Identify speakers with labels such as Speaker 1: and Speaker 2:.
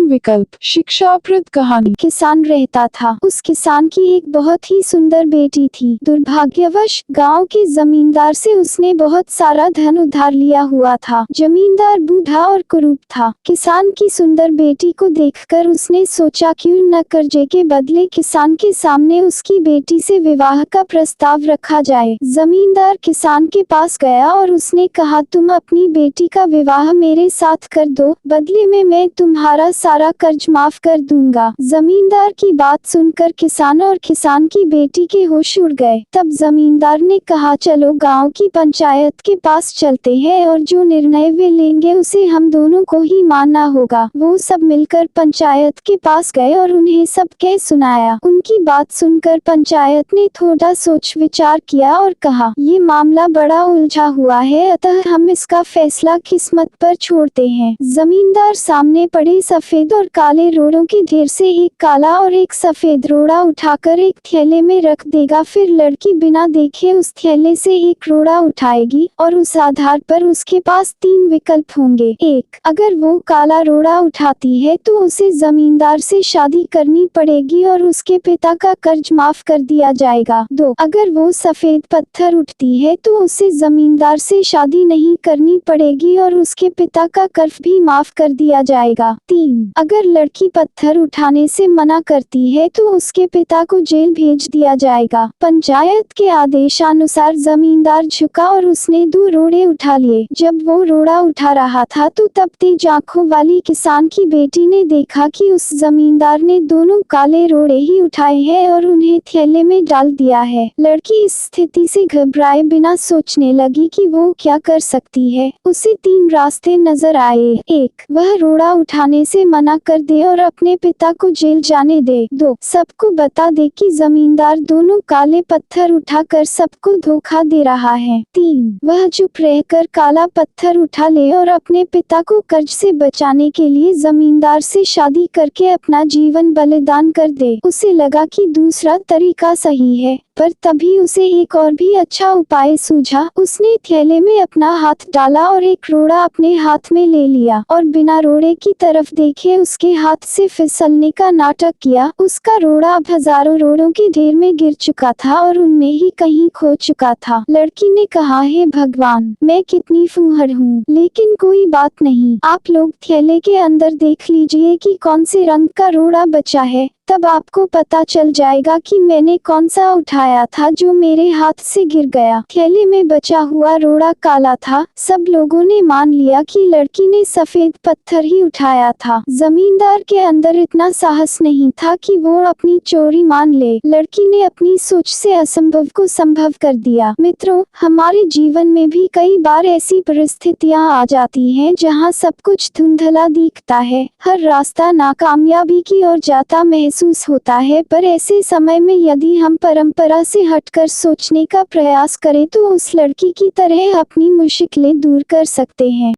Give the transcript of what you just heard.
Speaker 1: विकल्प। शिक्षाप्रद कहानी।
Speaker 2: किसान रहता था। उस किसान की एक बहुत ही सुंदर बेटी थी। दुर्भाग्यवश गांव के जमींदार से उसने बहुत सारा धन उधार लिया हुआ था। जमींदार बूढ़ा और कुरूप था। किसान की सुंदर बेटी को देखकर उसने सोचा क्यों न कर्जे के बदले किसान के सामने उसकी बेटी से विवाह का प्रस्ताव रखा जाए। जमींदार किसान के पास गया और उसने कहा, तुम अपनी बेटी का विवाह मेरे साथ कर दो, बदले में मैं तुम्हारा सारा कर्ज माफ कर दूंगा। जमींदार की बात सुनकर किसान और किसान की बेटी के होश उड़ गए। तब जमींदार ने कहा, चलो गांव की पंचायत के पास चलते हैं और जो निर्णय वे लेंगे उसे हम दोनों को ही मानना होगा। वो सब मिलकर पंचायत के पास गए और उन्हें सब कह सुनाया। उनकी बात सुनकर पंचायत ने थोड़ा सोच विचार किया और कहा, ये मामला बड़ा उलझा हुआ है, अतः हम इसका फैसला किस्मत पर छोड़ते हैं। जमींदार सामने पड़े सफेद और काले रोड़ों के ढेर से एक काला और एक सफेद रोड़ा उठाकर एक थैले में रख देगा, फिर लड़की बिना देखे उस थैले से एक रोड़ा उठाएगी और उस आधार पर उसके पास 3 विकल्प होंगे। 1, अगर वो काला रोड़ा उठाती है तो उसे जमींदार से शादी करनी पड़ेगी और उसके पिता का कर्ज माफ कर दिया जाएगा। 2, अगर वो सफेद पत्थर उठती है तो उसे जमींदार से शादी नहीं करनी पड़ेगी और उसके पिता का कर्ज भी माफ कर दिया जाएगा। 3, अगर लड़की पत्थर उठाने से मना करती है तो उसके पिता को जेल भेज दिया जाएगा। पंचायत के आदेशानुसार जमींदार झुका और उसने 2 रोड़े उठा लिए। जब वो रोड़ा उठा रहा था तो तब तेज आंखों वाली किसान की बेटी ने देखा कि उस जमींदार ने दोनों काले रोड़े ही उठाए हैं और उन्हें थैले में डाल दिया है। लड़की इस स्थिति से घबराए बिना सोचने लगी कि वो क्या कर सकती है। उसे 3 रास्ते नजर आए। 1, वह रोड़ा उठाने से मना कर दे और अपने पिता को जेल जाने दे। 2, सबको बता दे कि जमींदार दोनों काले पत्थर उठाकर सबको धोखा दे रहा है। 3, वह चुप रहकर काला पत्थर उठा ले और अपने पिता को कर्ज से बचाने के लिए जमींदार से शादी करके अपना जीवन बलिदान कर दे। उसे लगा कि दूसरा तरीका सही है, पर तभी उसे एक और भी अच्छा उपाय सूझा। उसने थैले में अपना हाथ डाला और एक रोड़ा अपने हाथ में ले लिया और बिना रोड़े की तरफ देखे उसके हाथ से फिसलने का नाटक किया। उसका रोड़ा अब हजारों रोड़ों के ढेर में गिर चुका था और उनमें ही कहीं खो चुका था। लड़की ने कहा, हे भगवान, मैं कितनी फूहड़ हूँ, लेकिन कोई बात नहीं, आप लोग थैले के अंदर देख लीजिए कि कौन से रंग का रोड़ा बचा है, तब आपको पता चल जाएगा कि मैंने कौन सा उठाया था जो मेरे हाथ से गिर गया। थैले में बचा हुआ रोड़ा काला था। सब लोगों ने मान लिया कि लड़की ने सफेद पत्थर ही उठाया था। जमींदार के अंदर इतना साहस नहीं था कि वो अपनी चोरी मान ले। लड़की ने अपनी सोच से असंभव को संभव कर दिया। मित्रों, हमारे जीवन में भी कई बार ऐसी परिस्थितियां आ जाती हैं जहां सब कुछ धुंधला दिखता है, हर रास्ता नाकामयाबी की ओर जाता महसूस होता है, पर ऐसे समय में यदि हम परंपरा से हटकर सोचने का प्रयास करें तो उस लड़की की तरह अपनी मुश्किलें दूर कर सकते हैं।